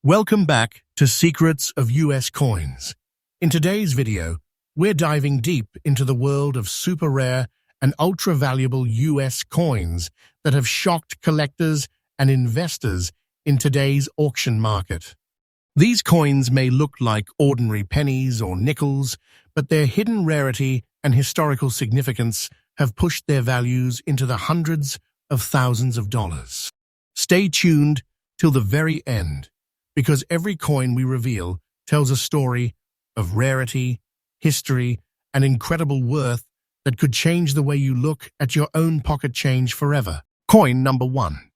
Welcome back to Secrets of US Coins. In today's video, we're diving deep into the world of super rare and ultra-valuable US coins that have shocked collectors and investors in today's auction market. These coins may look like ordinary pennies or nickels, but their hidden rarity and historical significance have pushed their values into the hundreds of thousands of dollars. Stay tuned till the very end, because every coin we reveal tells a story of rarity, history, and incredible worth that could change the way you look at your own pocket change forever. Coin number 1.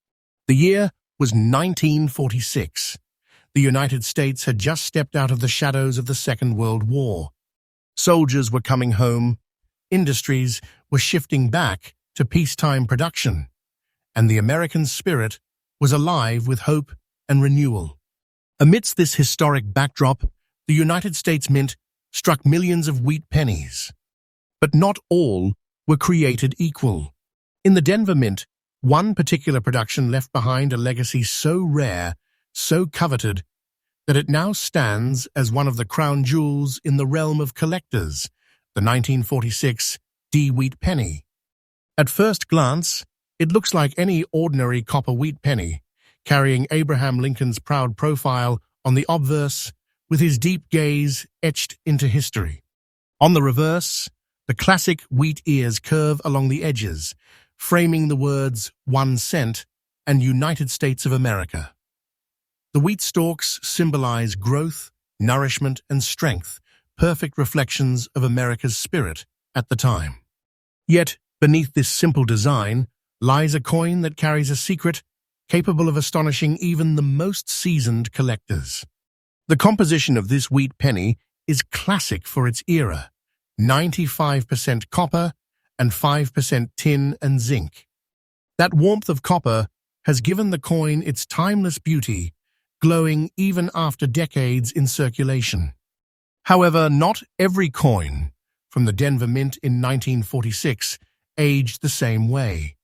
The year was 1946. The United States had just stepped out of the shadows of the Second World War. Soldiers were coming home, industries were shifting back to peacetime production, and the American spirit was alive with hope and renewal. Amidst this historic backdrop, the United States Mint struck millions of wheat pennies. But not all were created equal. In the Denver Mint, one particular production left behind a legacy so rare, so coveted, that it now stands as one of the crown jewels in the realm of collectors, the 1946 D wheat penny. At first glance, it looks like any ordinary copper wheat penny, carrying Abraham Lincoln's proud profile on the obverse with his deep gaze etched into history. On the reverse, the classic wheat ears curve along the edges, framing the words 1 cent and United States of America. The wheat stalks symbolize growth, nourishment, and strength, perfect reflections of America's spirit at the time. Yet, beneath this simple design lies a coin that carries a secret capable of astonishing even the most seasoned collectors. The composition of this wheat penny is classic for its era: 95% copper and 5% tin and zinc. That warmth of copper has given the coin its timeless beauty, glowing even after decades in circulation. However, not every coin from the Denver Mint in 1946 aged the same way.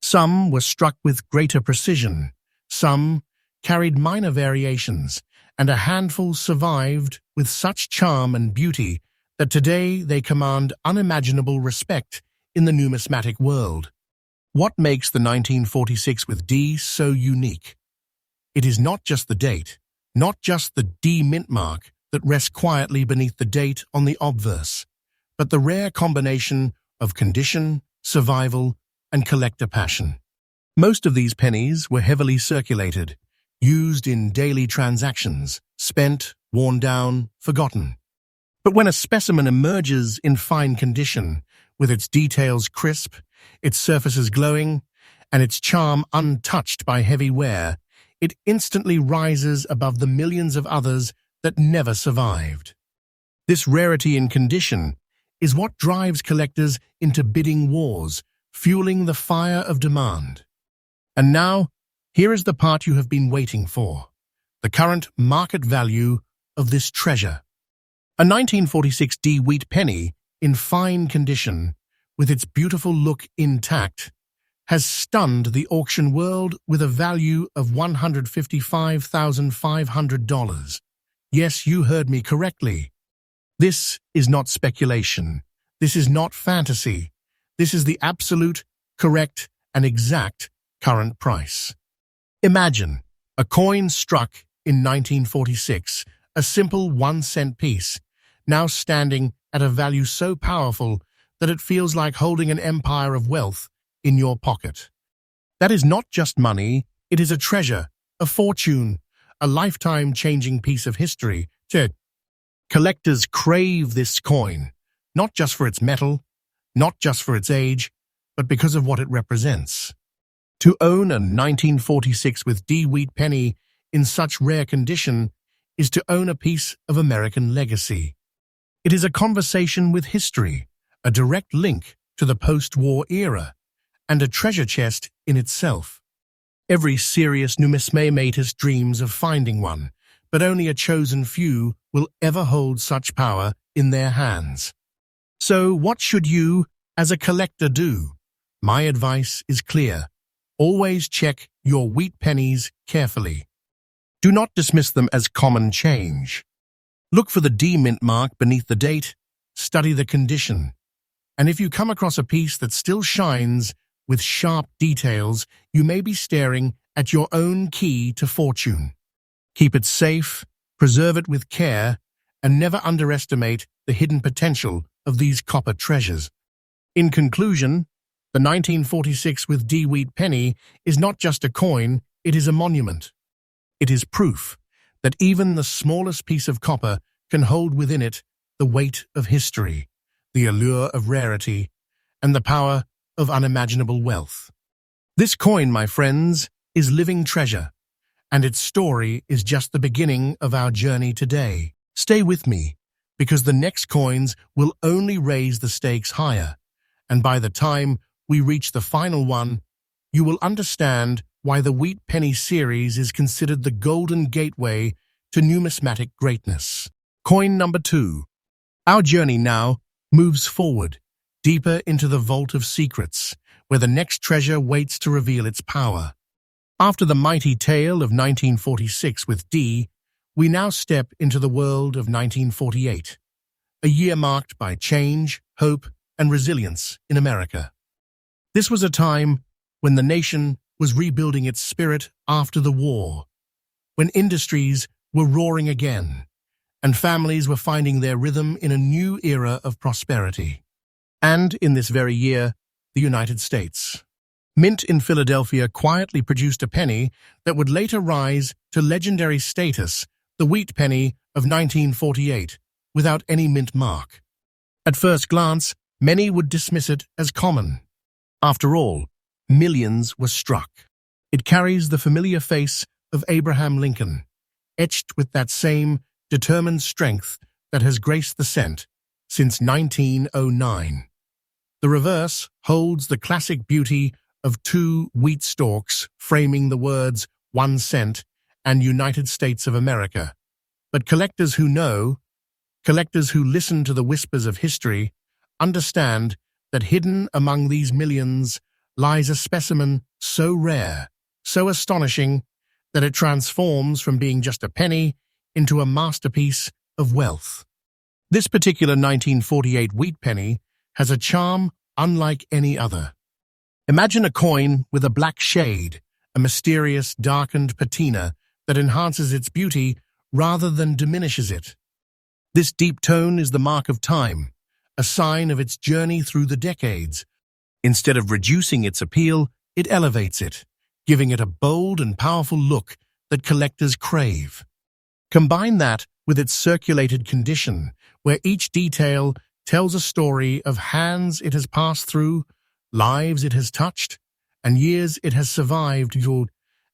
Some were struck with greater precision, some carried minor variations, and a handful survived with such charm and beauty that today they command unimaginable respect in the numismatic world. What makes the 1946 with D so unique? It is not just the date, not just the D mint mark that rests quietly beneath the date on the obverse, but the rare combination of condition, survival, and collector passion. Most of these pennies were heavily circulated, used in daily transactions, spent, worn down, forgotten. But when a specimen emerges in fine condition, with its details crisp, its surfaces glowing, and its charm untouched by heavy wear, it instantly rises above the millions of others that never survived. This rarity in condition is what drives collectors into bidding wars, fueling the fire of demand. And now, here is the part you have been waiting for: the current market value of this treasure. A 1946 D wheat penny in fine condition, with its beautiful look intact, has stunned the auction world with a value of $155,500. Yes, you heard me correctly. This is not speculation. This is not fantasy. This is the absolute, correct, and exact current price. Imagine a coin struck in 1946, a simple 1 cent piece, now standing at a value so powerful that it feels like holding an empire of wealth in your pocket. That is not just money, it is a treasure, a fortune, a lifetime-changing piece of history. Collectors crave this coin, not just for its metal, not just for its age, but because of what it represents. To own a 1946 with D wheat penny in such rare condition is to own a piece of American legacy. It is a conversation with history, a direct link to the post-war era, and a treasure chest in itself. Every serious numismatist dreams of finding one, but only a chosen few will ever hold such power in their hands. So what should you, as a collector, do? My advice is clear. Always check your wheat pennies carefully. Do not dismiss them as common change. Look for the D mint mark beneath the date, study the condition, and if you come across a piece that still shines with sharp details, you may be staring at your own key to fortune. Keep it safe, preserve it with care, and never underestimate the hidden potential of these copper treasures. In conclusion, the 1946 with D wheat penny is not just a coin, it is a monument. It is proof that even the smallest piece of copper can hold within it the weight of history, the allure of rarity, and the power of unimaginable wealth. This coin, my friends, is living treasure, and its story is just the beginning of our journey today. Stay with me, because the next coins will only raise the stakes higher, and by the time we reach the final one, you will understand why the Wheat Penny series is considered the golden gateway to numismatic greatness. Coin number 2. Our journey now moves forward, deeper into the vault of secrets, where the next treasure waits to reveal its power. After the mighty tale of 1946 with D, we now step into the world of 1948, a year marked by change, hope, and resilience in America. This was a time when the nation was rebuilding its spirit after the war, when industries were roaring again, and families were finding their rhythm in a new era of prosperity. And in this very year, the United States. Mint in Philadelphia quietly produced a penny that would later rise to legendary status, the Wheat Penny of 1948, without any mint mark. At first glance, many would dismiss it as common. After all, millions were struck. It carries the familiar face of Abraham Lincoln, etched with that same determined strength that has graced the cent since 1909. The reverse holds the classic beauty of 2 wheat stalks framing the words 1 cent and United States of America. But collectors who know, collectors who listen to the whispers of history, understand that hidden among these millions lies a specimen so rare, so astonishing, that it transforms from being just a penny into a masterpiece of wealth. This particular 1948 wheat penny has a charm unlike any other. Imagine a coin with a black shade, a mysterious, darkened patina that enhances its beauty rather than diminishes it. This deep tone is the mark of time, a sign of its journey through the decades. Instead of reducing its appeal, it elevates it, giving it a bold and powerful look that collectors crave. Combine that with its circulated condition, where each detail tells a story of hands it has passed through, lives it has touched, and years it has survived,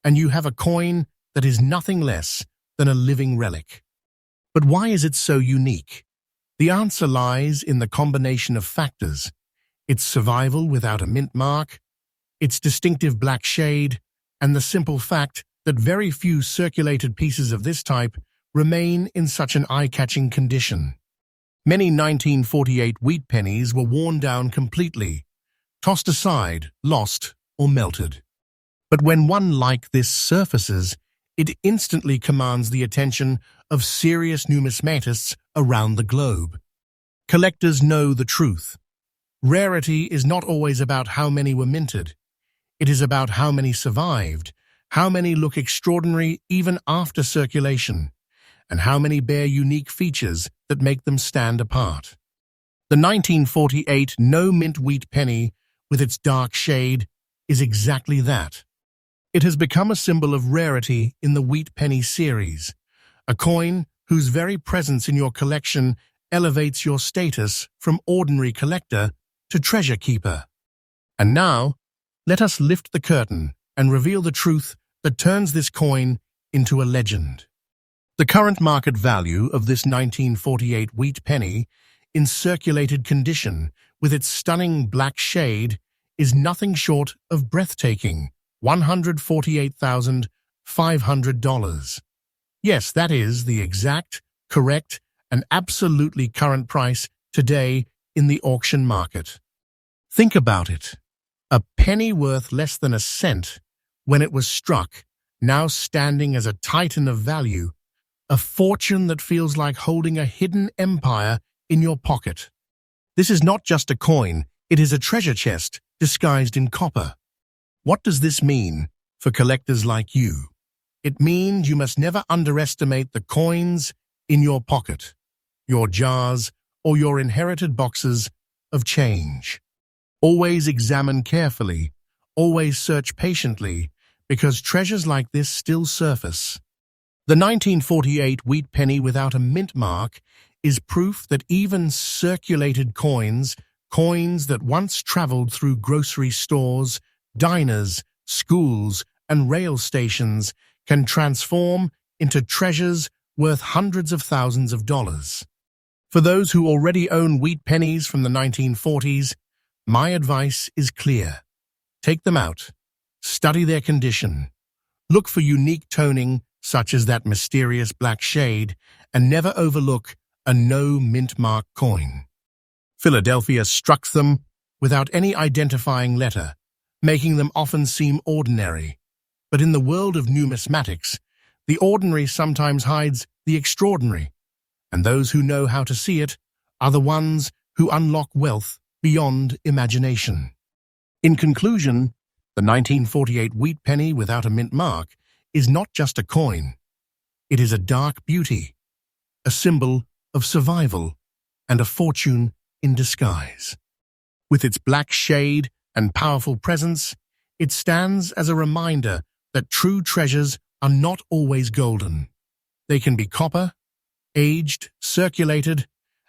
and you have a coin that is nothing less than a living relic. But why is it so unique? The answer lies in the combination of factors: its survival without a mint mark, its distinctive black shade, and the simple fact that very few circulated pieces of this type remain in such an eye-catching condition. Many 1948 wheat pennies were worn down completely, tossed aside, lost, or melted. But when one like this surfaces, it instantly commands the attention of serious numismatists around the globe. Collectors know the truth. Rarity is not always about how many were minted. It is about how many survived, how many look extraordinary even after circulation, and how many bear unique features that make them stand apart. The 1948 no-mint wheat penny, with its dark shade, is exactly that. It has become a symbol of rarity in the Wheat Penny series, a coin whose very presence in your collection elevates your status from ordinary collector to treasure keeper. And now, let us lift the curtain and reveal the truth that turns this coin into a legend. The current market value of this 1948 wheat penny, in circulated condition with its stunning black shade, is nothing short of breathtaking: $148,500. Yes, that is the exact, correct, and absolutely current price today in the auction market. Think about it. A penny worth less than a cent when it was struck, now standing as a titan of value, a fortune that feels like holding a hidden empire in your pocket. This is not just a coin, it is a treasure chest disguised in copper. What does this mean for collectors like you? It means you must never underestimate the coins in your pocket, your jars, or your inherited boxes of change. Always examine carefully, always search patiently, because treasures like this still surface. The 1948 wheat penny without a mint mark is proof that even circulated coins that once traveled through grocery stores, diners, schools, and rail stations can transform into treasures worth hundreds of thousands of dollars. For those who already own wheat pennies from the 1940s, my advice is clear. Take them out, study their condition, look for unique toning such as that mysterious black shade, and never overlook a no mint mark coin. Philadelphia struck them without any identifying letter, making them often seem ordinary. But in the world of numismatics, the ordinary sometimes hides the extraordinary, and those who know how to see it are the ones who unlock wealth beyond imagination. In conclusion, the 1948 wheat penny without a mint mark is not just a coin. It is a dark beauty, a symbol of survival, and a fortune in disguise. With its black shade and powerful presence, it stands as a reminder that true treasures are not always golden. They can be copper, aged, circulated,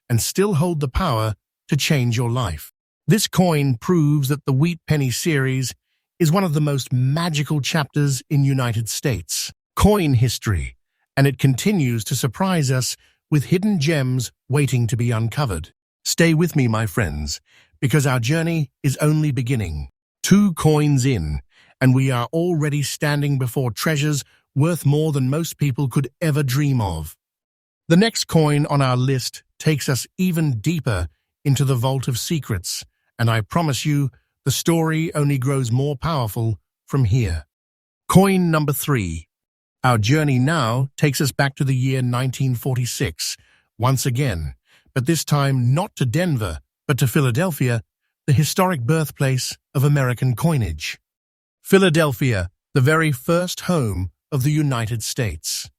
and still hold the power to change your life. This coin proves that the wheat penny series is one of the most magical chapters in United States coin history, and it continues to surprise us with hidden gems waiting to be uncovered. Stay with me, my friends, because our journey is only beginning. 2 coins in, and we are already standing before treasures worth more than most people could ever dream of. The next coin on our list takes us even deeper into the vault of secrets, and I promise you, the story only grows more powerful from here. Coin number 3. Our journey now takes us back to the year 1946, once again, but this time not to Denver, but to Philadelphia, the historic birthplace of American coinage. Philadelphia, the very first home of the United States.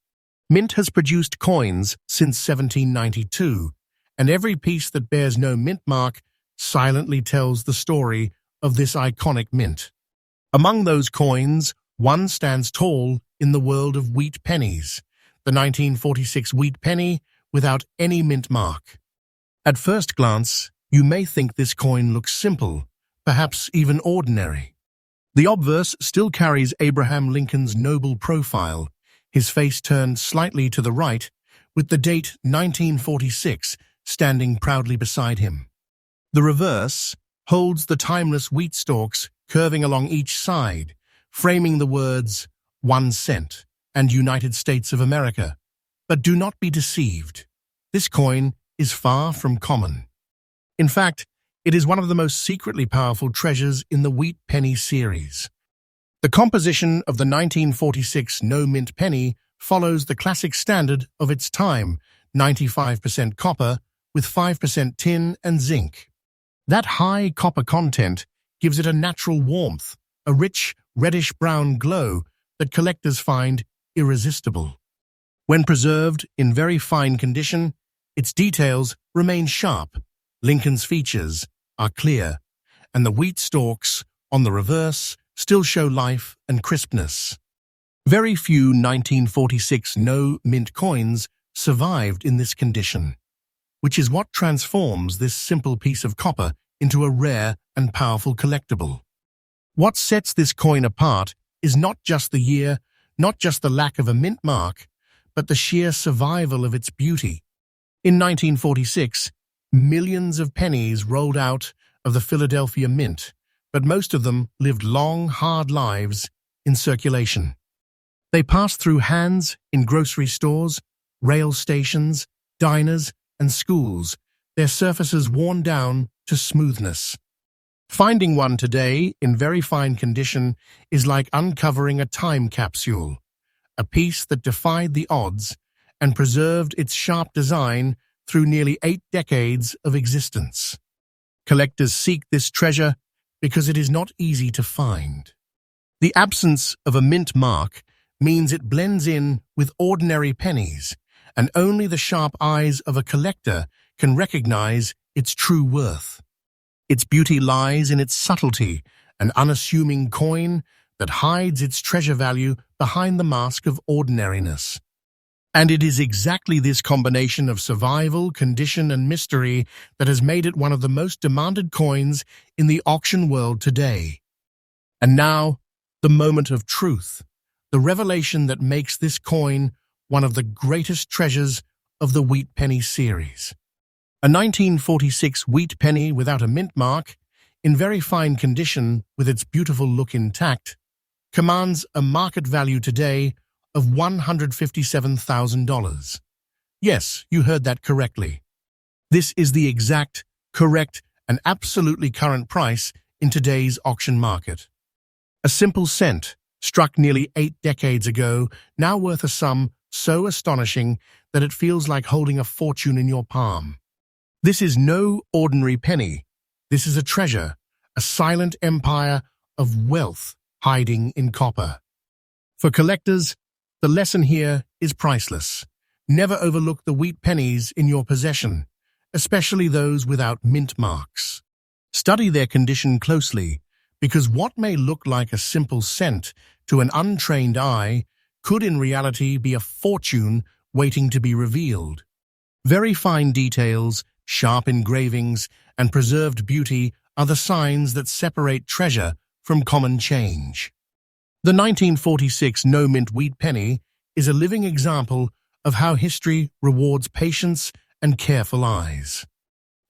Mint has produced coins since 1792, and every piece that bears no mint mark silently tells the story of this iconic mint. Among those coins, one stands tall in the world of wheat pennies, the 1946 wheat penny without any mint mark. At first glance, you may think this coin looks simple, perhaps even ordinary. The obverse still carries Abraham Lincoln's noble profile, his face turned slightly to the right, with the date 1946 standing proudly beside him. The reverse holds the timeless wheat stalks curving along each side, framing the words 1 cent and United States of America. But do not be deceived. This coin is far from common. In fact, it is one of the most secretly powerful treasures in the wheat penny series. The composition of the 1946 no-mint penny follows the classic standard of its time, 95% copper with 5% tin and zinc. That high copper content gives it a natural warmth, a rich reddish-brown glow that collectors find irresistible. When preserved in very fine condition, its details remain sharp, Lincoln's features are clear, and the wheat stalks on the reverse still show life and crispness. Very few 1946 no-mint coins survived in this condition, which is what transforms this simple piece of copper into a rare and powerful collectible. What sets this coin apart is not just the year, not just the lack of a mint mark, but the sheer survival of its beauty. In 1946, millions of pennies rolled out of the Philadelphia Mint, but most of them lived long, hard lives in circulation. They passed through hands in grocery stores, rail stations, diners, and schools, their surfaces worn down to smoothness. Finding one today in very fine condition is like uncovering a time capsule. a piece that defied the odds and preserved its sharp design through nearly 8 decades of existence. Collectors seek this treasure because it is not easy to find. The absence of a mint mark means it blends in with ordinary pennies, and only the sharp eyes of a collector can recognize its true worth. Its beauty lies in its subtlety, an unassuming coin that hides its treasure value behind the mask of ordinariness. And it is exactly this combination of survival, condition, and mystery that has made it one of the most demanded coins in the auction world today. And now, the moment of truth, the revelation that makes this coin one of the greatest treasures of the wheat penny series. A 1946 wheat penny without a mint mark, in very fine condition with its beautiful look intact, commands a market value today of $157,000. Yes, you heard that correctly. This is the exact, correct, and absolutely current price in today's auction market. A simple cent, struck nearly 8 decades ago, now worth a sum so astonishing that it feels like holding a fortune in your palm. This is no ordinary penny. This is a treasure, a silent empire of wealth hiding in copper. For collectors, the lesson here is priceless. Never overlook the wheat pennies in your possession, especially those without mint marks. Study their condition closely, because what may look like a simple cent to an untrained eye could in reality be a fortune waiting to be revealed. Very fine details, sharp engravings, and preserved beauty are the signs that separate treasure from common change. The 1946 no-mint wheat penny is a living example of how history rewards patience and careful eyes.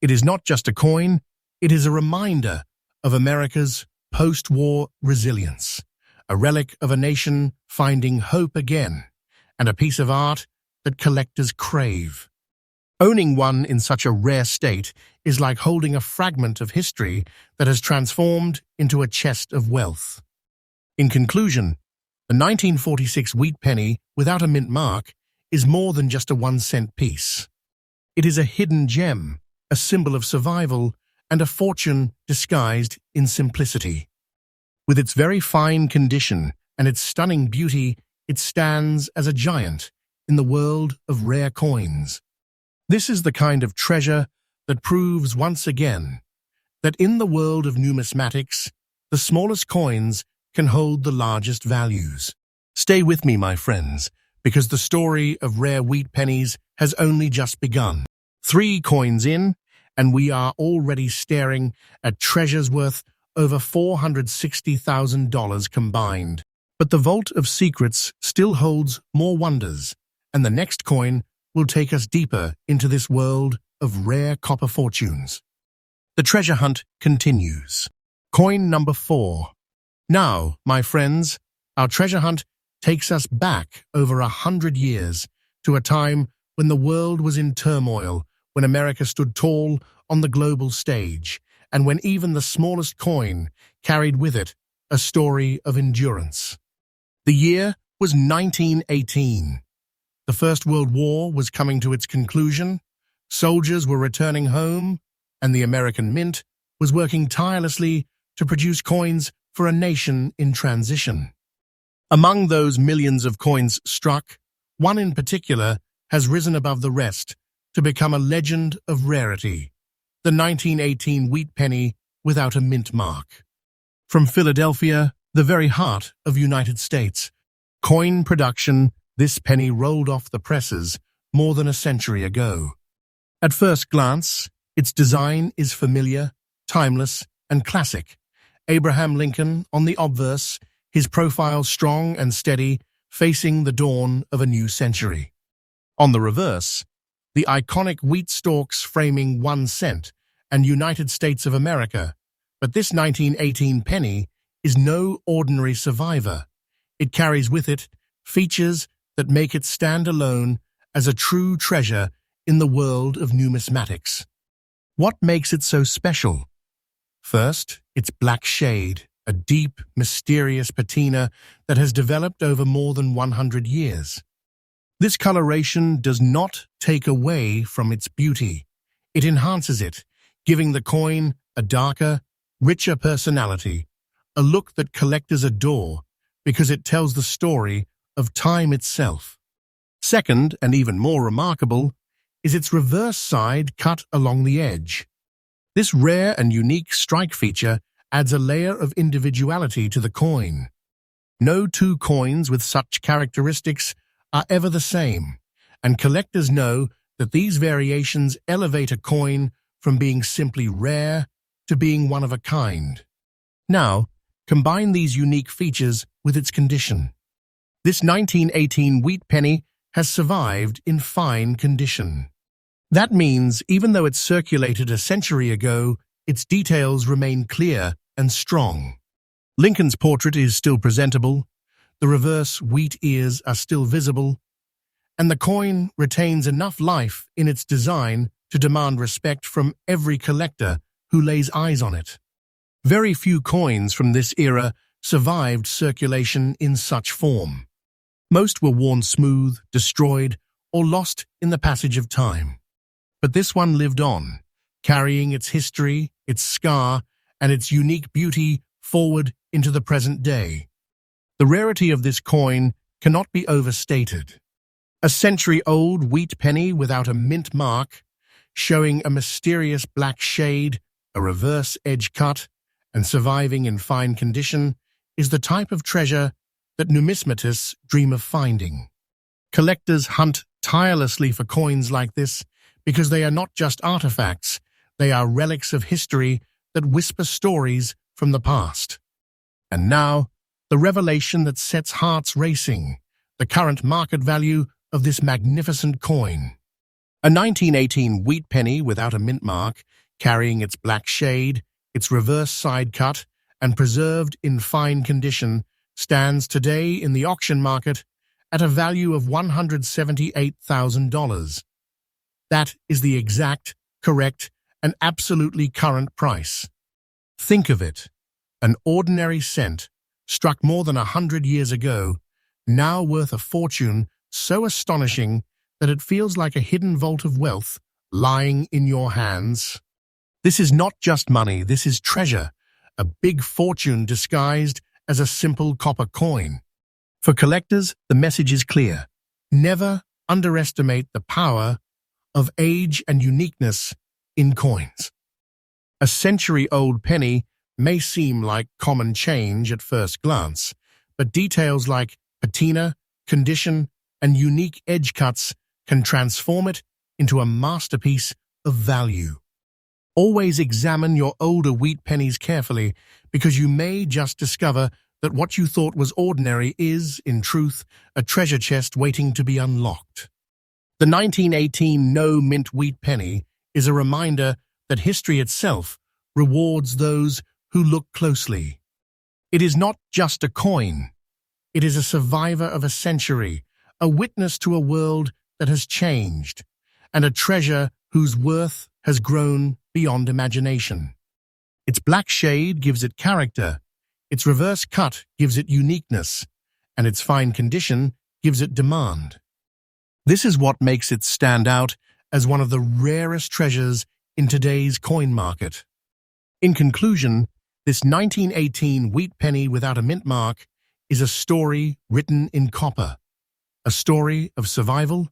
It is not just a coin, it is a reminder of America's post-war resilience, a relic of a nation finding hope again, and a piece of art that collectors crave. Owning one in such a rare state is like holding a fragment of history that has transformed into a chest of wealth. In conclusion, the 1946 wheat penny without a mint mark is more than just a 1-cent piece. It is a hidden gem, a symbol of survival, and a fortune disguised in simplicity. With its very fine condition and its stunning beauty, it stands as a giant in the world of rare coins. This is the kind of treasure that proves once again that in the world of numismatics, the smallest coins can hold the largest values. Stay with me, my friends, because the story of rare wheat pennies has only just begun. 3 coins in, and we are already staring at treasures worth over $460,000 combined. But the Vault of Secrets still holds more wonders, and the next coin will take us deeper into this world of rare copper fortunes. The treasure hunt continues. Coin number 4. Now, my friends, our treasure hunt takes us back over 100 years to a time when the world was in turmoil, when America stood tall on the global stage, and when even the smallest coin carried with it a story of endurance. The year was 1918. The First World War was coming to its conclusion, soldiers were returning home, and the American Mint was working tirelessly to produce coins for a nation in transition. Among those millions of coins struck, one in particular has risen above the rest to become a legend of rarity, the 1918 wheat penny without a mint mark. From Philadelphia, the very heart of United States, coin production, this penny rolled off the presses more than a century ago. At first glance, its design is familiar, timeless, and classic. Abraham Lincoln on the obverse, his profile strong and steady, facing the dawn of a new century. On the reverse, the iconic wheat stalks framing 1 cent and United States of America. But this 1918 penny is no ordinary survivor. It carries with it features that make it stand alone as a true treasure in the world of numismatics. What makes it so special? First, its black shade. a deep, mysterious patina that has developed over more than 100 years. This coloration does not take away from its beauty. It enhances it, giving the coin a darker, richer personality, a look that collectors adore because it tells the story of time itself. Second, and even more remarkable, is its reverse side cut along the edge. This rare and unique strike feature adds a layer of individuality to the coin. No two coins with such characteristics are ever the same, and collectors know that these variations elevate a coin from being simply rare to being one of a kind. Now, combine these unique features with its condition. This 1918 wheat penny has survived in fine condition. That means, even though it circulated a century ago, its details remain clear and strong. Lincoln's portrait is still presentable, the reverse wheat ears are still visible, and the coin retains enough life in its design to demand respect from every collector who lays eyes on it. Very few coins from this era survived circulation in such form. Most were worn smooth, destroyed, or lost in the passage of time. But this one lived on, carrying its history, its scar, and its unique beauty forward into the present day. The rarity of this coin cannot be overstated. A century-old wheat penny without a mint mark, showing a mysterious black shade, a reverse edge cut, and surviving in fine condition, is the type of treasure that numismatists dream of finding. Collectors hunt tirelessly for coins like this because they are not just artifacts, they are relics of history that whisper stories from the past. And now, the revelation that sets hearts racing, the current market value of this magnificent coin. A 1918 wheat penny without a mint mark, carrying its black shade, its reverse side cut, and preserved in fine condition, stands today in the auction market at a value of $178,000. That is the exact, correct, and absolutely current price. Think of it. An ordinary cent, struck more than 100 years ago, now worth a fortune so astonishing that it feels like a hidden vault of wealth lying in your hands. This is not just money, this is treasure, a big fortune disguised as a simple copper coin. For collectors, the message is clear. Never underestimate the power of age and uniqueness in coins. A century-old penny may seem like common change at first glance, but details like patina, condition, and unique edge cuts can transform it into a masterpiece of value. Always examine your older wheat pennies carefully, because you may just discover that what you thought was ordinary is, in truth, a treasure chest waiting to be unlocked. The 1918 no-mint wheat penny is a reminder that history itself rewards those who look closely. It is not just a coin. It is a survivor of a century, a witness to a world that has changed, and a treasure whose worth has grown beyond imagination. Its black shade gives it character, its reverse cut gives it uniqueness, and its fine condition gives it demand. This is what makes it stand out as one of the rarest treasures in today's coin market. In conclusion, this 1918 wheat penny without a mint mark is a story written in copper, a story of survival,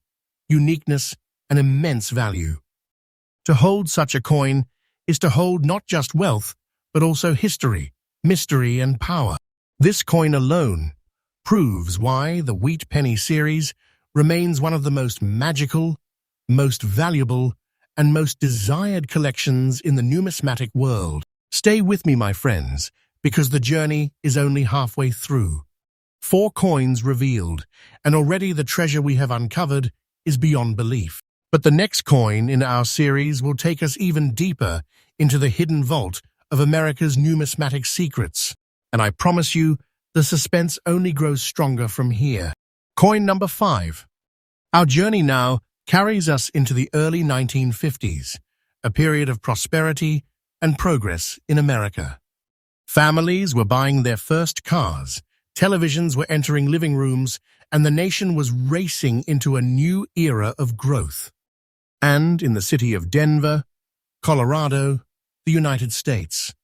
uniqueness, and immense value. To hold such a coin is to hold not just wealth, but also history, mystery, and power. This coin alone proves why the wheat penny series remains one of the most magical, most valuable, and most desired collections in the numismatic world. Stay with me, my friends, because the journey is only halfway through. 4 coins revealed, and already the treasure we have uncovered is beyond belief. But the next coin in our series will take us even deeper into the hidden vault of America's numismatic secrets. And I promise you, the suspense only grows stronger from here. Coin number 5. Our journey now carries us into the early 1950s, a period of prosperity and progress in America. Families were buying their first cars, televisions were entering living rooms, and the nation was racing into a new era of growth. And in the city of Denver, Colorado, the United States,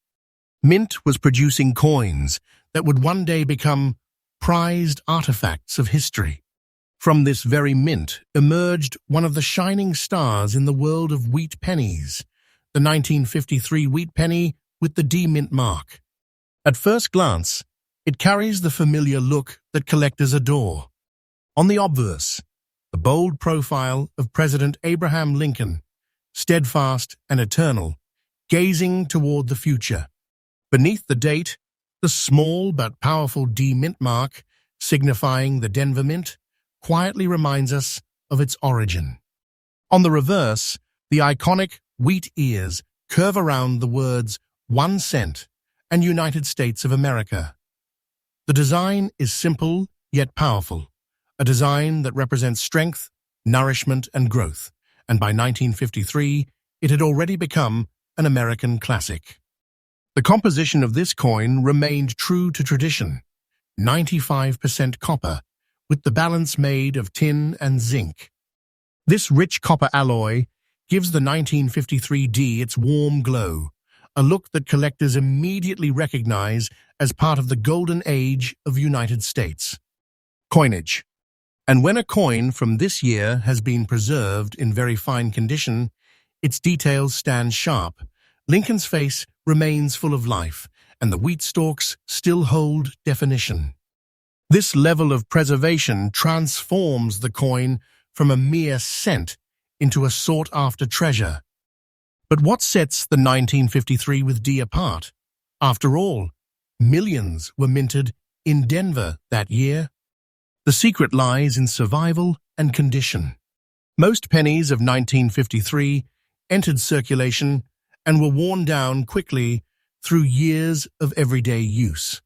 Mint was producing coins that would one day become prized artifacts of history. From this very mint emerged one of the shining stars in the world of wheat pennies, the 1953 wheat penny with the D Mint mark. At first glance, it carries the familiar look that collectors adore. On the obverse, the bold profile of President Abraham Lincoln, steadfast and eternal, gazing toward the future. Beneath the date, the small but powerful D Mint mark, signifying the Denver Mint, quietly reminds us of its origin. On the reverse, the iconic wheat ears curve around the words 1 cent and United States of America. The design is simple yet powerful, a design that represents strength, nourishment, and growth, and by 1953, it had already become an American classic. The composition of this coin remained true to tradition, 95% copper, with the balance made of tin and zinc. This rich copper alloy gives the 1953 D its warm glow, a look that collectors immediately recognize as part of the golden age of United States coinage. And when a coin from this year has been preserved in very fine condition, its details stand sharp. Lincoln's face remains full of life, and the wheat stalks still hold definition. This level of preservation transforms the coin from a mere cent into a sought-after treasure. But what sets the 1953 with D apart? After all, millions were minted in Denver that year. The secret lies in survival and condition. Most pennies of 1953 entered circulation and were worn down quickly through years of everyday use.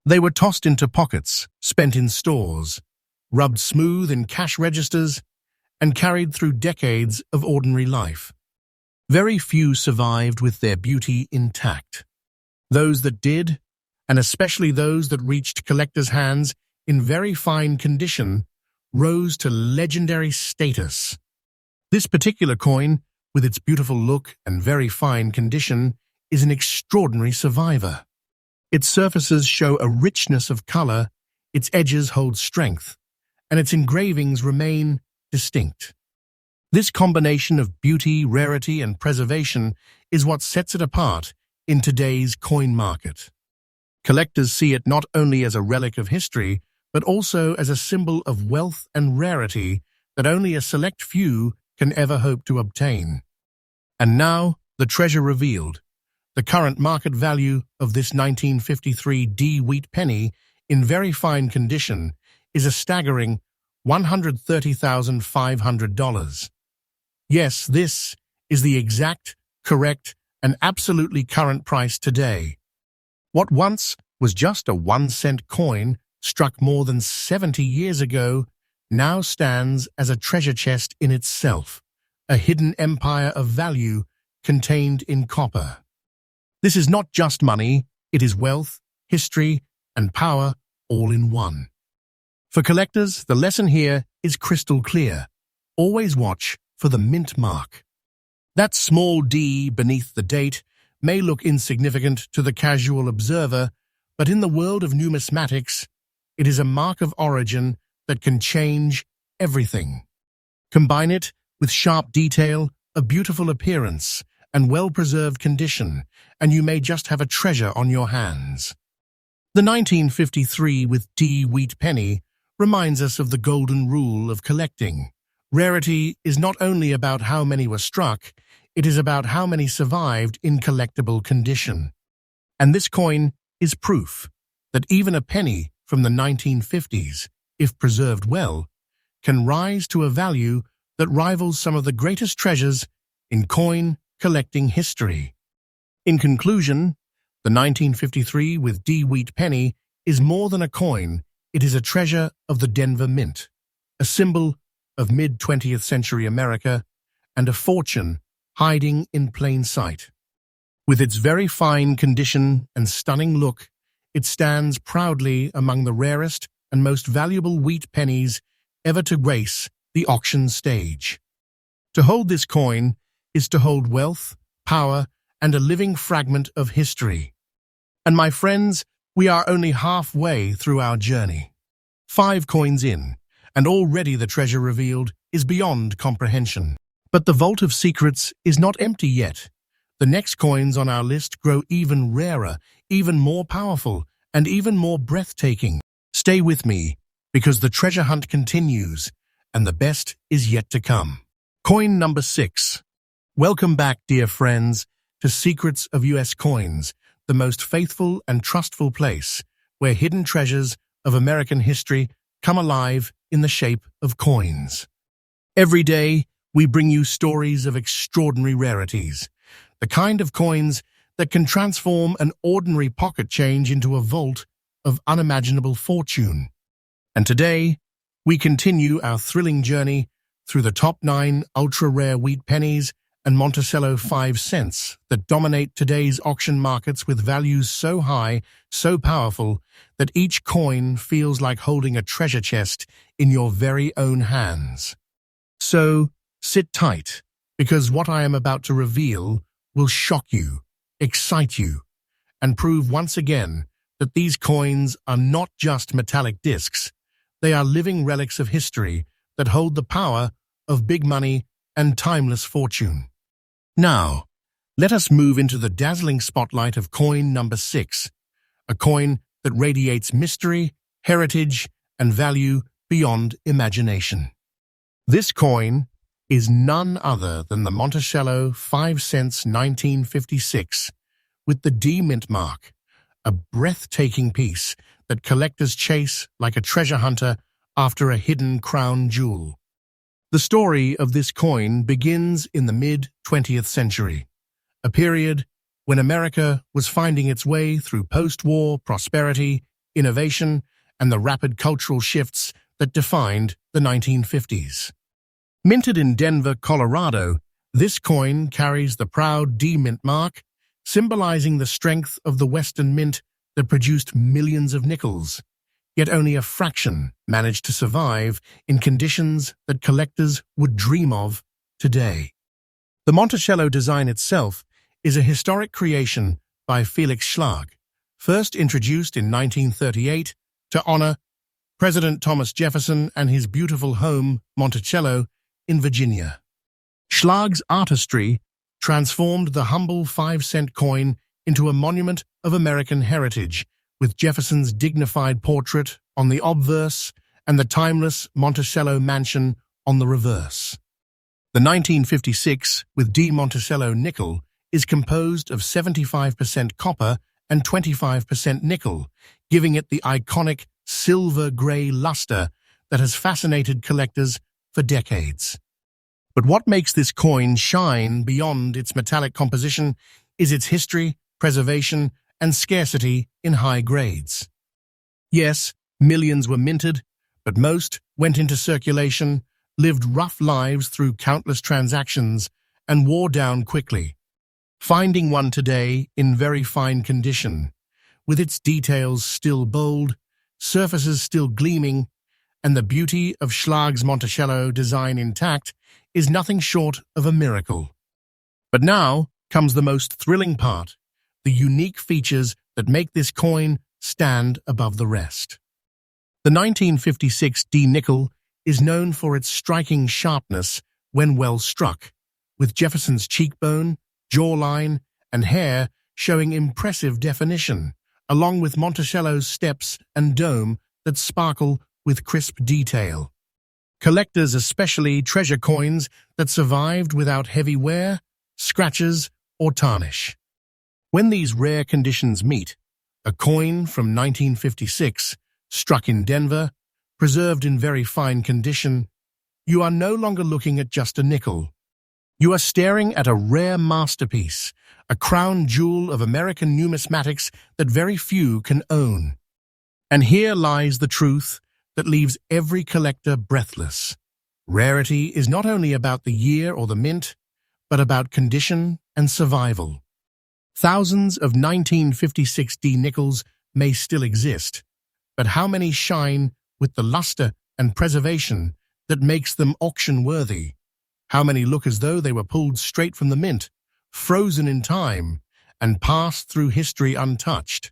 They were tossed into pockets, spent in stores, rubbed smooth in cash registers, and carried through decades of ordinary life. Very few survived with their beauty intact. Those that did, and especially those that reached collectors' hands in very fine condition, rose to legendary status. This particular coin, with its beautiful look and very fine condition, is an extraordinary survivor. Its surfaces show a richness of color, its edges hold strength, and its engravings remain distinct. This combination of beauty, rarity, and preservation is what sets it apart in today's coin market. Collectors see it not only as a relic of history, but also as a symbol of wealth and rarity that only a select few can ever hope to obtain. And now, the treasure revealed. The current market value of this 1953 D wheat penny in very fine condition is a staggering $130,500. Yes, this is the exact, correct, and absolutely current price today. What once was just a 1-cent coin struck more than 70 years ago now stands as a treasure chest in itself, a hidden empire of value contained in copper. This is not just money, it is wealth, history, and power all in one. For collectors, the lesson here is crystal clear. Always watch for the mint mark. That small D beneath the date may look insignificant to the casual observer, but in the world of numismatics, it is a mark of origin that can change everything. Combine it with sharp detail, a beautiful appearance, and well-preserved condition, and you may just have a treasure on your hands. The 1953 with D wheat penny reminds us of the golden rule of collecting. Rarity is not only about how many were struck, it is about how many survived in collectible condition. And this coin is proof that even a penny from the 1950s, if preserved well, can rise to a value that rivals some of the greatest treasures in coin collecting history. In conclusion, the 1953 with D wheat penny is more than a coin, it is a treasure of the Denver Mint, a symbol of mid-20th century America, and a fortune hiding in plain sight. With its very fine condition and stunning look, it stands proudly among the rarest and most valuable wheat pennies ever to grace the auction stage. To hold this coin is to hold wealth, power, and a living fragment of history. And my friends, we are only halfway through our journey. 5 coins in, and already the treasure revealed is beyond comprehension. But the vault of secrets is not empty yet. The next coins on our list grow even rarer, even more powerful, and even more breathtaking. Stay with me, because the treasure hunt continues, and the best is yet to come. Coin number 6. Welcome back, dear friends, to Secrets of US Coins, the most faithful and trustful place where hidden treasures of American history come alive in the shape of coins. Every day, we bring you stories of extraordinary rarities, the kind of coins that can transform an ordinary pocket change into a vault of unimaginable fortune. And today, we continue our thrilling journey through the top 9 ultra-rare wheat pennies and Monticello 5 cents that dominate today's auction markets with values so high, so powerful, that each coin feels like holding a treasure chest in your very own hands. So, sit tight, because what I am about to reveal will shock you, excite you, and prove once again that these coins are not just metallic discs. They are living relics of history that hold the power of big money and timeless fortune. Now, let us move into the dazzling spotlight of coin number 6, a coin that radiates mystery, heritage, and value beyond imagination. This coin is none other than the Monticello 5 cents 1956 with the D mint mark, a breathtaking piece that collectors chase like a treasure hunter after a hidden crown jewel. The story of this coin begins in the mid-20th century, a period when America was finding its way through post-war prosperity, innovation, and the rapid cultural shifts that defined the 1950s. Minted in Denver, Colorado, this coin carries the proud D mint mark, symbolizing the strength of the Western Mint that produced millions of nickels. Yet only a fraction managed to survive in conditions that collectors would dream of today. The Monticello design itself is a historic creation by Felix Schlag, first introduced in 1938 to honor President Thomas Jefferson and his beautiful home, Monticello, in Virginia. Schlag's artistry transformed the humble 5-cent coin into a monument of American heritage, with Jefferson's dignified portrait on the obverse and the timeless Monticello mansion on the reverse. The 1956 with D Monticello nickel is composed of 75% copper and 25% nickel, giving it the iconic silver-gray luster that has fascinated collectors for decades. But what makes this coin shine beyond its metallic composition is its history, preservation, and scarcity in high grades. Yes, millions were minted, but most went into circulation, lived rough lives through countless transactions, and wore down quickly. Finding one today in very fine condition, with its details still bold, surfaces still gleaming, and the beauty of Schlag's Monticello design intact, is nothing short of a miracle. But now comes the most thrilling part, the unique features that make this coin stand above the rest. The 1956 D nickel is known for its striking sharpness when well struck, with Jefferson's cheekbone, jawline, and hair showing impressive definition, along with Monticello's steps and dome that sparkle with crisp detail. Collectors especially treasure coins that survived without heavy wear, scratches, or tarnish. When these rare conditions meet, a coin from 1956, struck in Denver, preserved in very fine condition, you are no longer looking at just a nickel. You are staring at a rare masterpiece, a crown jewel of American numismatics that very few can own. And here lies the truth that leaves every collector breathless. Rarity is not only about the year or the mint, but about condition and survival. Thousands of 1956 D nickels may still exist, but how many shine with the luster and preservation that makes them auction-worthy? How many look as though they were pulled straight from the mint, frozen in time, and passed through history untouched?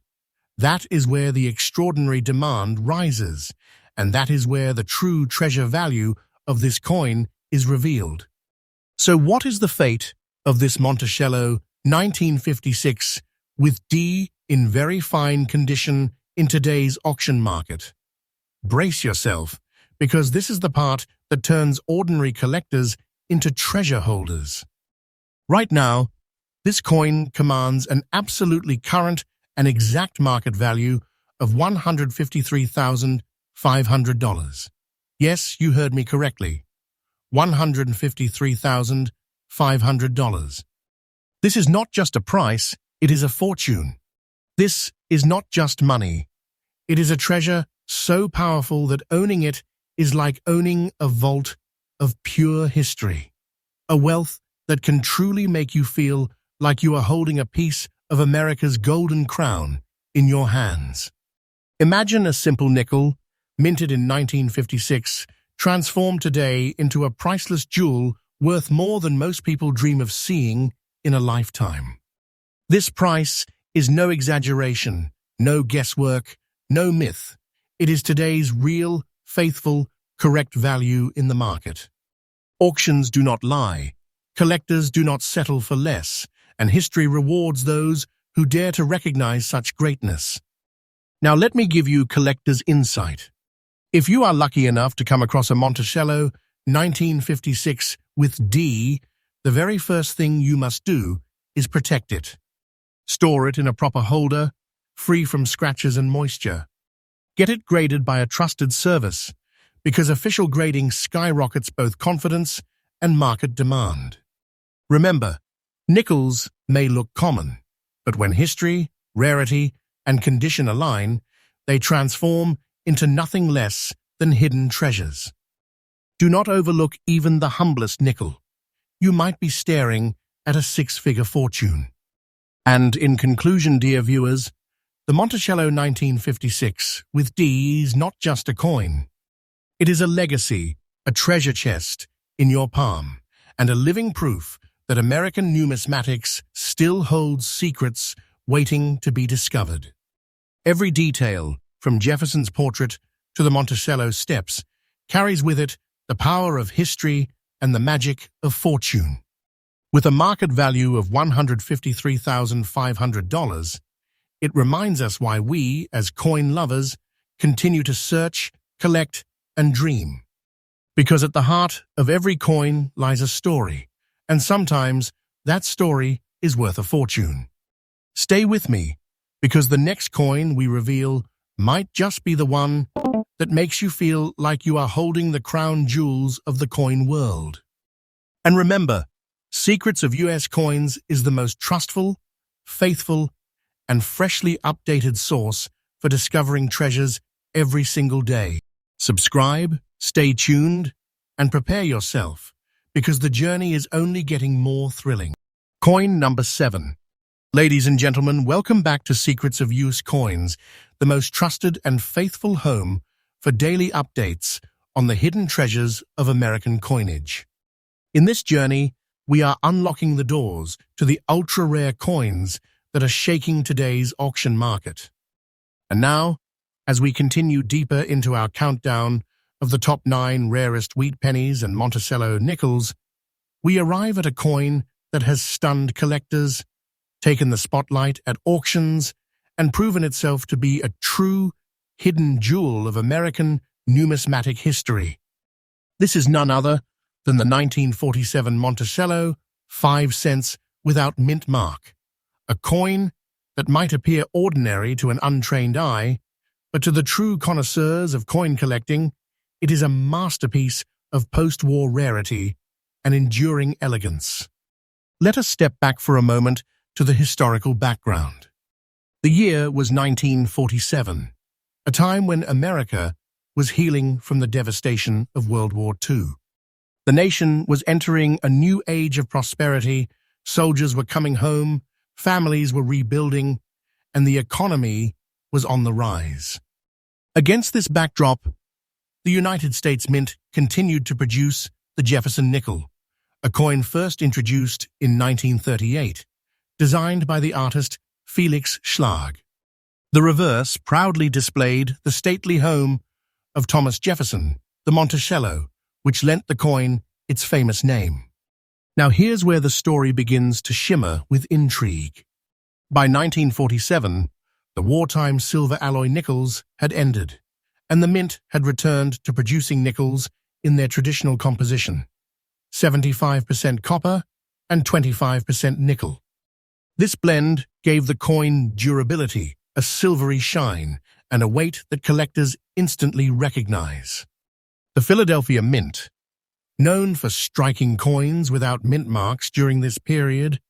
That is where the extraordinary demand rises, and that is where the true treasure value of this coin is revealed. So what is the fate of this Monticello 1956 with D in very fine condition in today's auction market? Brace yourself, because this is the part that turns ordinary collectors into treasure holders. Right now, this coin commands an absolutely current and exact market value of $153,500. Yes, you heard me correctly. $153,500. This is not just a price, it is a fortune. This is not just money. It is a treasure so powerful that owning it is like owning a vault of pure history. A wealth that can truly make you feel like you are holding a piece of America's golden crown in your hands. Imagine a simple nickel, minted in 1956, transformed today into a priceless jewel worth more than most people dream of seeing in a lifetime. This price is no exaggeration, no guesswork, no myth. It is today's real, faithful, correct value in the market. Auctions do not lie, collectors do not settle for less, and history rewards those who dare to recognize such greatness. Now let me give you collector's insight. If you are lucky enough to come across a Monticello 1956 with D, the very first thing you must do is protect it. Store it in a proper holder, free from scratches and moisture. Get it graded by a trusted service, because official grading skyrockets both confidence and market demand. Remember, nickels may look common, but when history, rarity, and condition align, they transform into nothing less than hidden treasures. Do not overlook even the humblest nickel. You might be staring at a six-figure fortune. And in conclusion, dear viewers, the Monticello 1956 with D is not just a coin. It is a legacy, a treasure chest in your palm, and a living proof that American numismatics still holds secrets waiting to be discovered. Every detail, from Jefferson's portrait to the Monticello steps, carries with it the power of history and the magic of fortune. With a market value of $153,500, it reminds us why we, as coin lovers, continue to search, collect, and dream. Because at the heart of every coin lies a story, and sometimes that story is worth a fortune. Stay with me, because the next coin we reveal might just be the one that makes you feel like you are holding the crown jewels of the coin world. And remember, Secrets of US Coins is the most trustful, faithful, and freshly updated source for discovering treasures every single day. Subscribe, stay tuned, and prepare yourself, because the journey is only getting more thrilling. Coin number 7. Ladies and gentlemen, welcome back to Secrets of US Coins, the most trusted and faithful home for daily updates on the hidden treasures of American coinage. In this journey, we are unlocking the doors to the ultra-rare coins that are shaking today's auction market. And now, as we continue deeper into our countdown of the top 9 rarest wheat pennies and Monticello nickels, we arrive at a coin that has stunned collectors, taken the spotlight at auctions, and proven itself to be a true, hidden jewel of American numismatic history. This is none other than the 1947 Monticello 5 cents without mint mark, a coin that might appear ordinary to an untrained eye, but to the true connoisseurs of coin collecting, it is a masterpiece of post-war rarity and enduring elegance. Let us step back for a moment to the historical background. The year was 1947, a time when America was healing from the devastation of World War II. The nation was entering a new age of prosperity, soldiers were coming home, families were rebuilding, and the economy was on the rise. Against this backdrop, the United States Mint continued to produce the Jefferson nickel, a coin first introduced in 1938, designed by the artist Felix Schlag. The reverse proudly displayed the stately home of Thomas Jefferson, the Monticello, which lent the coin its famous name. Now here's where the story begins to shimmer with intrigue. By 1947, the wartime silver alloy nickels had ended, and the mint had returned to producing nickels in their traditional composition, 75% copper and 25% nickel. This blend gave the coin durability, a silvery shine, and a weight that collectors instantly recognize. The Philadelphia Mint, known for striking coins without mint marks during this period,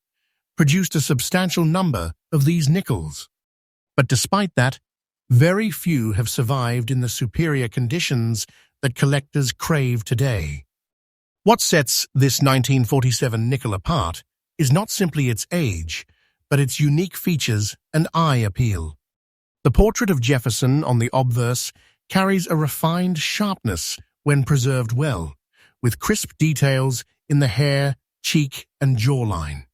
produced a substantial number of these nickels. But despite that, very few have survived in the superior conditions that collectors crave today. What sets this 1947 nickel apart is not simply its age, but its unique features and eye appeal. The portrait of Jefferson on the obverse carries a refined sharpness when preserved well, with crisp details in the hair, cheek, and jawline.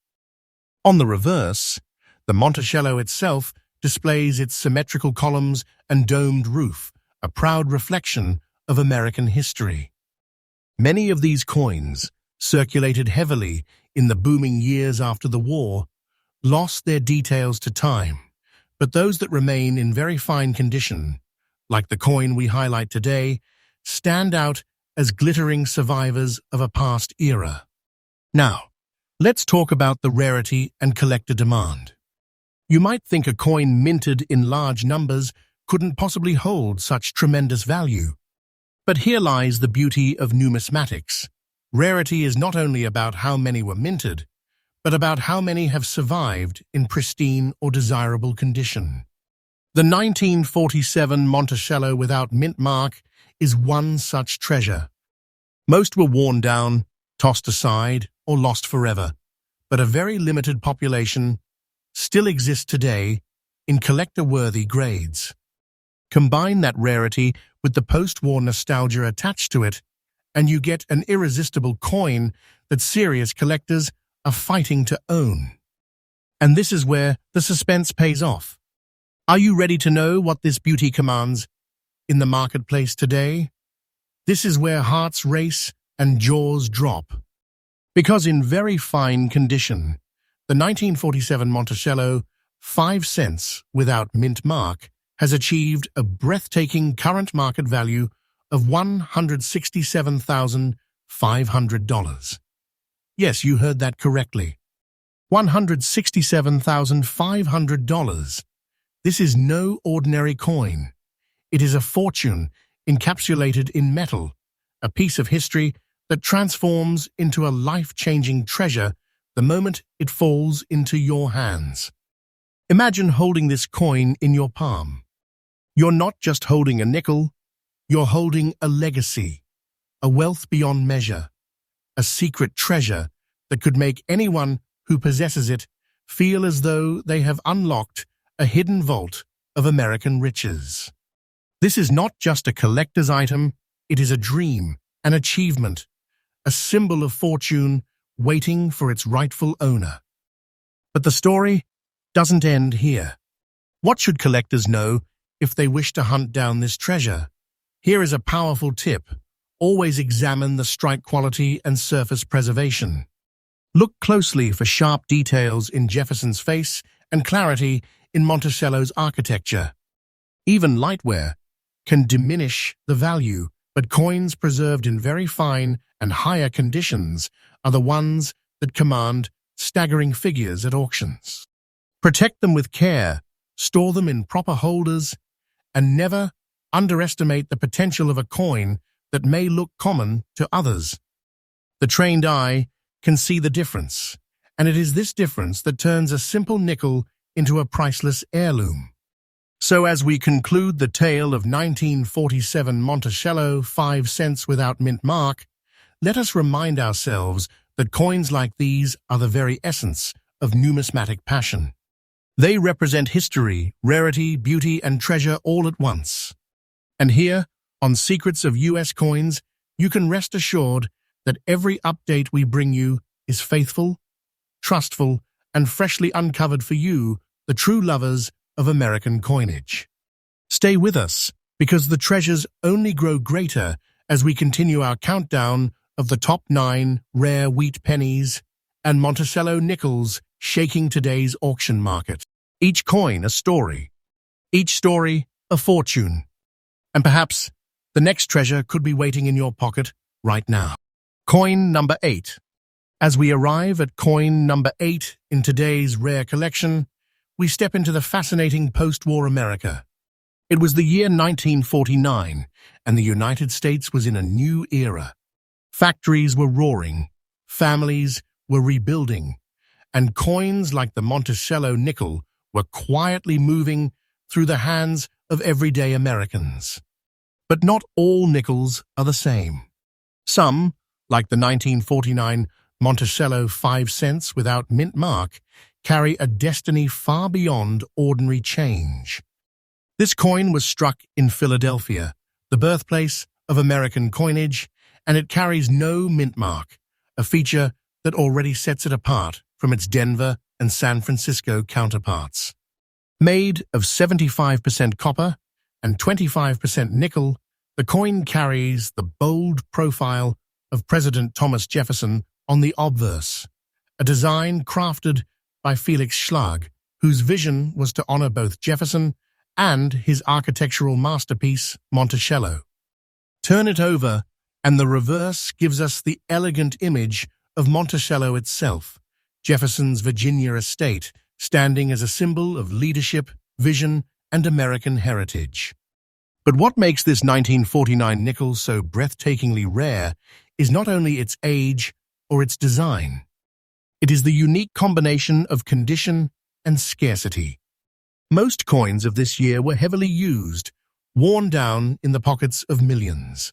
On the reverse, the Monticello itself displays its symmetrical columns and domed roof, a proud reflection of American history. Many of these coins, circulated heavily in the booming years after the war, lost their details to time, but those that remain in very fine condition, like the coin we highlight today, stand out as glittering survivors of a past era. Now, let's talk about the rarity and collector demand. You might think a coin minted in large numbers couldn't possibly hold such tremendous value. But here lies the beauty of numismatics. Rarity is not only about how many were minted, but about how many have survived in pristine or desirable condition. The 1947 Monticello without mint mark is one such treasure. Most were worn down, tossed aside, or lost forever, but a very limited population still exists today in collector-worthy grades. Combine that rarity with the post-war nostalgia attached to it, and you get an irresistible coin that serious collectors are fighting to own. And this is where the suspense pays off. Are you ready to know what this beauty commands in the marketplace today? This is where hearts race and jaws drop. Because in very fine condition, the 1947 Monticello 5 cents without mint mark has achieved a breathtaking current market value of $167,500. Yes, you heard that correctly. $167,500. This is no ordinary coin. It is a fortune encapsulated in metal, a piece of history that transforms into a life-changing treasure the moment it falls into your hands. Imagine holding this coin in your palm. You're not just holding a nickel, you're holding a legacy, a wealth beyond measure, a secret treasure that could make anyone who possesses it feel as though they have unlocked a hidden vault of American riches. This is not just a collector's item, it is a dream, an achievement, a symbol of fortune waiting for its rightful owner. But the story doesn't end here. What should collectors know if they wish to hunt down this treasure? Here is a powerful tip. Always examine the strike quality and surface preservation. Look closely for sharp details in Jefferson's face and clarity in Monticello's architecture. Even lightware can diminish the value, but coins preserved in very fine and higher conditions are the ones that command staggering figures at auctions. Protect them with care, store them in proper holders, and never underestimate the potential of a coin that may look common to others. The trained eye can see the difference, and it is this difference that turns a simple nickel into a priceless heirloom. So as we conclude the tale of 1947 Monticello 5 cents without mint mark, let us remind ourselves that coins like these are the very essence of numismatic passion. They represent history, rarity, beauty, and treasure all at once. And here, on Secrets of US Coins, you can rest assured that every update we bring you is faithful, trustful, and freshly uncovered for you, the true lovers of American coinage. Stay with us, because the treasures only grow greater as we continue our countdown of the top 9 rare wheat pennies and Monticello nickels shaking today's auction market. Each coin a story, each story a fortune, and perhaps the next treasure could be waiting in your pocket right now. Coin number 8. As we arrive at coin number 8 in today's rare collection, we step into the fascinating post-war America. It was the year 1949, and the United States was in a new era. Factories were roaring, families were rebuilding, and coins like the Monticello nickel were quietly moving through the hands of everyday Americans. But not all nickels are the same. Some, like the 1949 Monticello 5 cents without mint mark, carry a destiny far beyond ordinary change. This coin was struck in Philadelphia, the birthplace of American coinage, and it carries no mint mark, a feature that already sets it apart from its Denver and San Francisco counterparts. Made of 75% copper and 25% nickel, the coin carries the bold profile of President Thomas Jefferson on the obverse, a design crafted by Felix Schlag, whose vision was to honor both Jefferson and his architectural masterpiece, Monticello. Turn it over, and the reverse gives us the elegant image of Monticello itself, Jefferson's Virginia estate, standing as a symbol of leadership, vision, and American heritage. But what makes this 1949 nickel so breathtakingly rare is not only its age or its design. It is the unique combination of condition and scarcity. Most coins of this year were heavily used, worn down in the pockets of millions.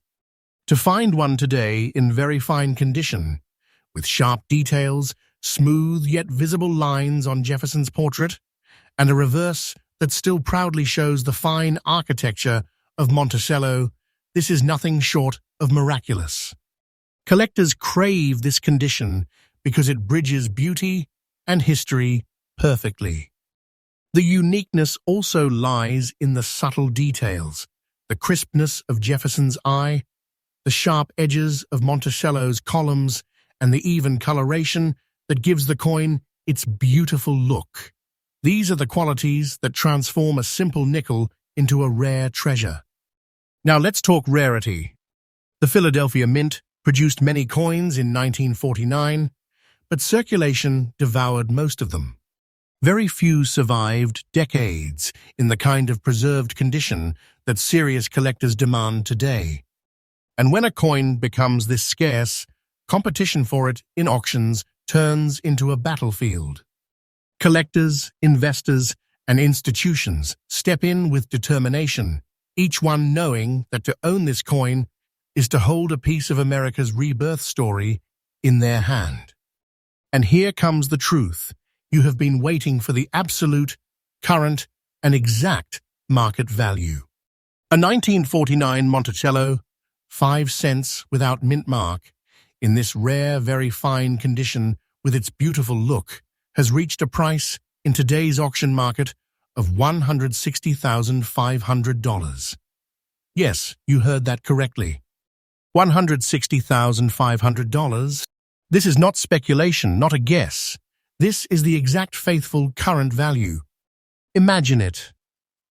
To find one today in very fine condition, with sharp details, smooth yet visible lines on Jefferson's portrait, and a reverse that still proudly shows the fine architecture of Monticello, this is nothing short of miraculous. Collectors crave this condition because it bridges beauty and history perfectly. The uniqueness also lies in the subtle details, the crispness of Jefferson's eye, the sharp edges of Monticello's columns, and the even coloration that gives the coin its beautiful look. These are the qualities that transform a simple nickel into a rare treasure. Now let's talk rarity. The Philadelphia Mint produced many coins in 1949, but circulation devoured most of them. Very few survived decades in the kind of preserved condition that serious collectors demand today. And when a coin becomes this scarce, competition for it in auctions turns into a battlefield. Collectors, investors, and institutions step in with determination, each one knowing that to own this coin is to hold a piece of America's rebirth story in their hand. And here comes the truth. You have been waiting for the absolute, current, and exact market value. A 1949 Monticello, 5 cents without mint mark, in this rare, very fine condition with its beautiful look, has reached a price in today's auction market of $160,500. Yes, you heard that correctly. $160,500. This is not speculation, not a guess. This is the exact faithful current value. Imagine it,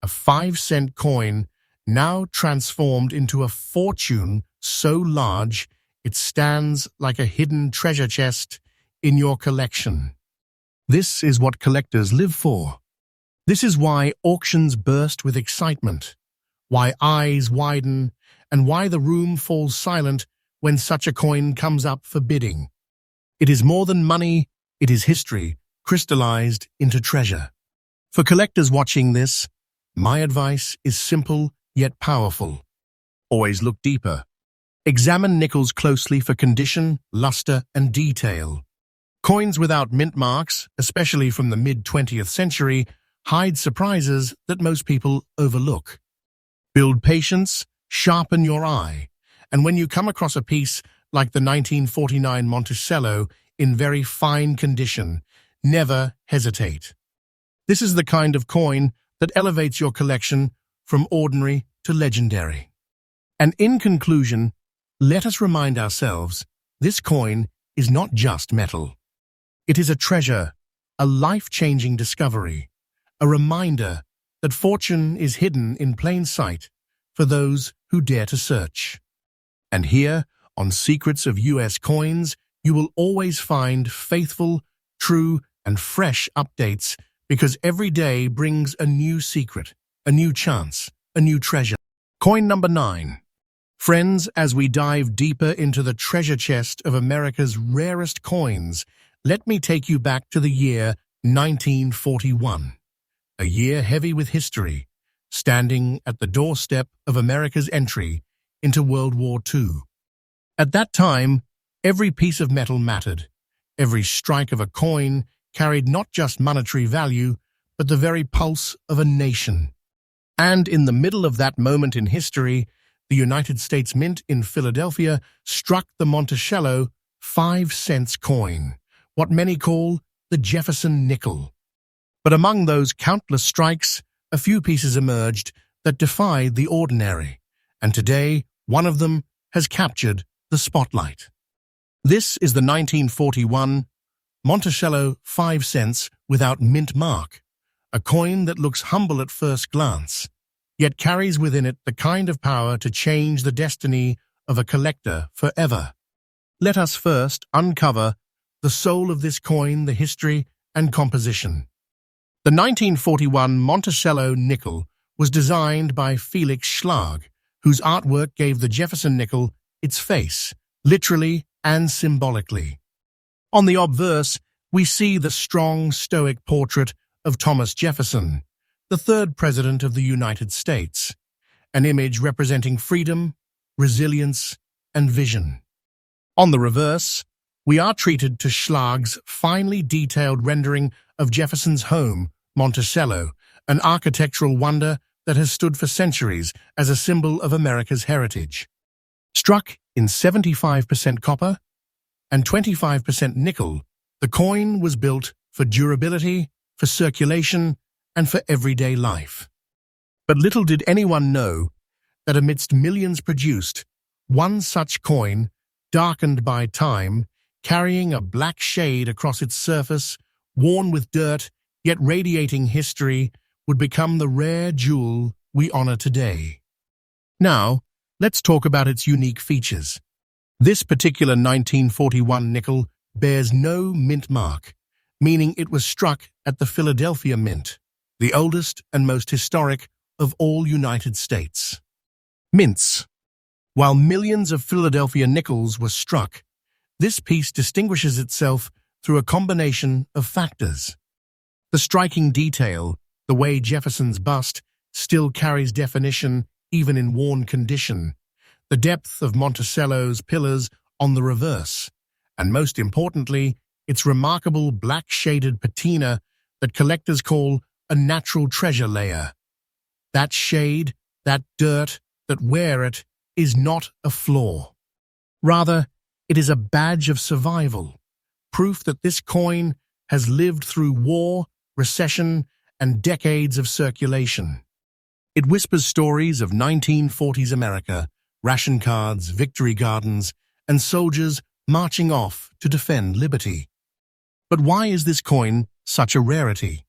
a 5-cent coin now transformed into a fortune so large it stands like a hidden treasure chest in your collection. This is what collectors live for. This is why auctions burst with excitement, why eyes widen, and why the room falls silent when such a coin comes up for bidding. It is more than money. It is history, crystallized into treasure. For collectors watching this, my advice is simple yet powerful. Always look deeper. Examine nickels closely for condition, luster, and detail. Coins without mint marks, especially from the mid-20th century, hide surprises that most people overlook. Build patience, sharpen your eye, and when you come across a piece like the 1949 Monticello in very fine condition, never hesitate. This is the kind of coin that elevates your collection from ordinary to legendary. And in conclusion, let us remind ourselves, this coin is not just metal. It is a treasure, a life-changing discovery, a reminder that fortune is hidden in plain sight for those who dare to search. And here, on Secrets of US Coins, you will always find faithful, true, and fresh updates because every day brings a new secret, a new chance, a new treasure. Coin number 9. Friends, as we dive deeper into the treasure chest of America's rarest coins, let me take you back to the year 1941, a year heavy with history, standing at the doorstep of America's entry into World War II. At that time, every piece of metal mattered. Every strike of a coin carried not just monetary value, but the very pulse of a nation. And in the middle of that moment in history, the United States Mint in Philadelphia struck the Monticello 5-cent coin, what many call the Jefferson nickel. But among those countless strikes, a few pieces emerged that defied the ordinary, and today one of them has captured the spotlight. This is the 1941 Monticello 5 cents without mint mark, a coin that looks humble at first glance, yet carries within it the kind of power to change the destiny of a collector forever. Let us first uncover the soul of this coin, the history and composition. The 1941 Monticello nickel was designed by Felix Schlag, whose artwork gave the Jefferson nickel its face, literally and symbolically. On the obverse, we see the strong, stoic portrait of Thomas Jefferson, the third President of the United States, an image representing freedom, resilience, and vision. On the reverse, we are treated to Schlag's finely detailed rendering of Jefferson's home, Monticello, an architectural wonder that has stood for centuries as a symbol of America's heritage. Struck in 75% copper and 25% nickel, the coin was built for durability, for circulation, and for everyday life. But little did anyone know that amidst millions produced, one such coin, darkened by time, carrying a black shade across its surface, worn with dirt, yet radiating history, would become the rare jewel we honor today. Now, let's talk about its unique features. This particular 1941 nickel bears no mint mark, meaning it was struck at the Philadelphia Mint, the oldest and most historic of all United States. Mints. While millions of Philadelphia nickels were struck, this piece distinguishes itself through a combination of factors. The striking detail, the way Jefferson's bust still carries definition even in worn condition, the depth of Monticello's pillars on the reverse, and most importantly, its remarkable black-shaded patina that collectors call a natural treasure layer. That shade, that dirt, that wear it, is not a flaw. Rather, it is a badge of survival, proof that this coin has lived through war, recession, and decades of circulation. It whispers stories of 1940s America, ration cards, victory gardens, and soldiers marching off to defend liberty. But why is this coin such a rarity?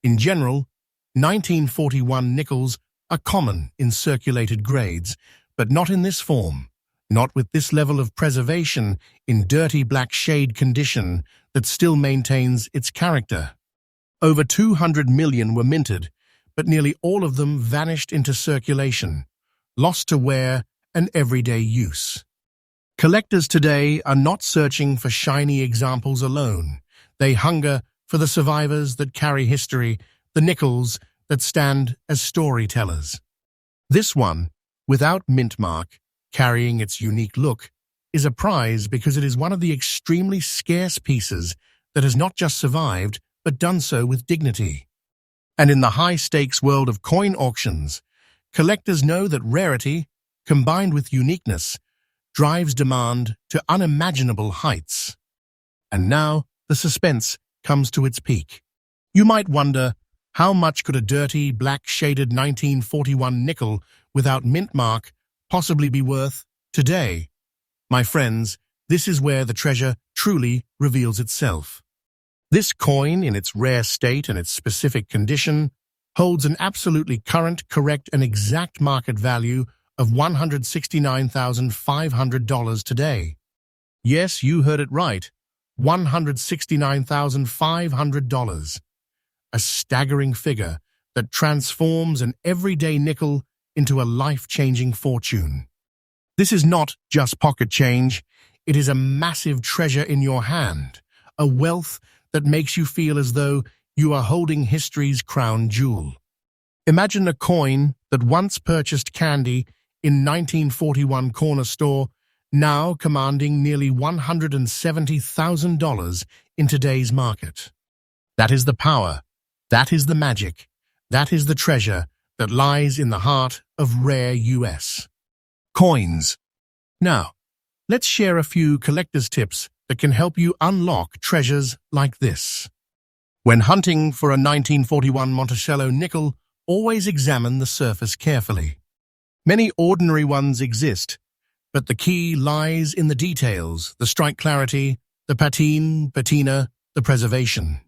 In general, 1941 nickels are common in circulated grades, but not in this form, not with this level of preservation in dirty black shade condition that still maintains its character. Over 200 million were minted, but nearly all of them vanished into circulation, lost to wear and everyday use. Collectors today are not searching for shiny examples alone. They hunger for the survivors that carry history, the nickels that stand as storytellers. This one, without mint mark, carrying its unique look, is a prize because it is one of the extremely scarce pieces that has not just survived, but done so with dignity. And in the high-stakes world of coin auctions, collectors know that rarity, combined with uniqueness, drives demand to unimaginable heights. And now, the suspense comes to its peak. You might wonder, how much could a dirty, black-shaded 1941 nickel without mint mark possibly be worth today? My friends, this is where the treasure truly reveals itself. This coin, in its rare state and its specific condition, holds an absolutely current, correct, and exact market value of $169,500 today. Yes, you heard it right, $169,500. A staggering figure that transforms an everyday nickel into a life-changing fortune. This is not just pocket change, it is a massive treasure in your hand, a wealth that makes you feel as though you are holding history's crown jewel. Imagine a coin that once purchased candy in 1941 corner store, now commanding nearly $170,000 in today's market. That is the power, that is the magic, that is the treasure that lies in the heart of rare US coins. Now, let's share a few collector's tips that can help you unlock treasures like this. When hunting for a 1941 Monticello nickel, always examine the surface carefully. Many ordinary ones exist, but the key lies in the details, the strike clarity, the patina, the preservation.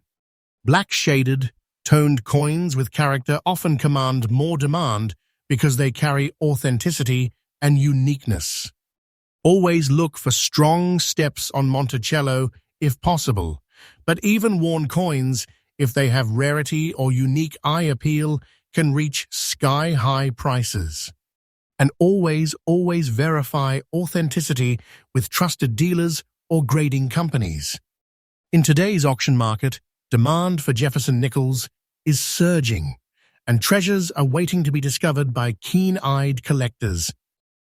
Black-shaded, toned coins with character often command more demand because they carry authenticity and uniqueness. Always look for strong steps on Monticello if possible, but even worn coins, if they have rarity or unique eye appeal, can reach sky-high prices. And always verify authenticity with trusted dealers or grading companies. In today's auction market, demand for Jefferson nickels is surging, and treasures are waiting to be discovered by keen-eyed collectors.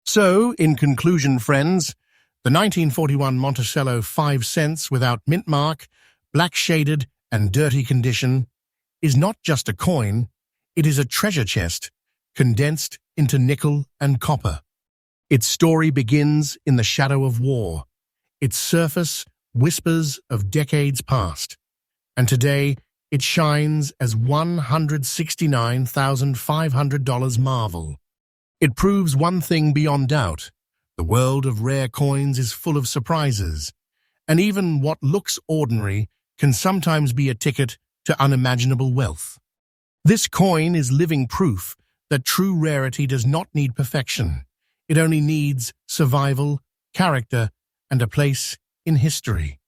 So, in conclusion, friends, the 1941 Monticello 5 cents without mint mark, black-shaded and dirty condition, is not just a coin, it is a treasure chest condensed into nickel and copper. Its story begins in the shadow of war. Its surface whispers of decades past, and today it shines as $169,500 marvel. It proves one thing beyond doubt. The world of rare coins is full of surprises, and even what looks ordinary can sometimes be a ticket to unimaginable wealth. This coin is living proof that true rarity does not need perfection. It only needs survival, character, and a place in history.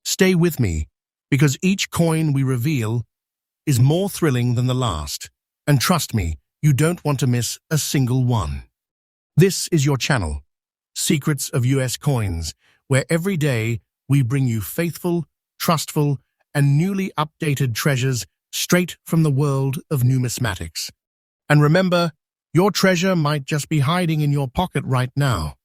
Stay with me, because each coin we reveal is more thrilling than the last. And trust me, you don't want to miss a single one. This is your channel, Secrets of US Coins, where every day we bring you faithful, trustful, and newly updated treasures straight from the world of numismatics. And remember, your treasure might just be hiding in your pocket right now.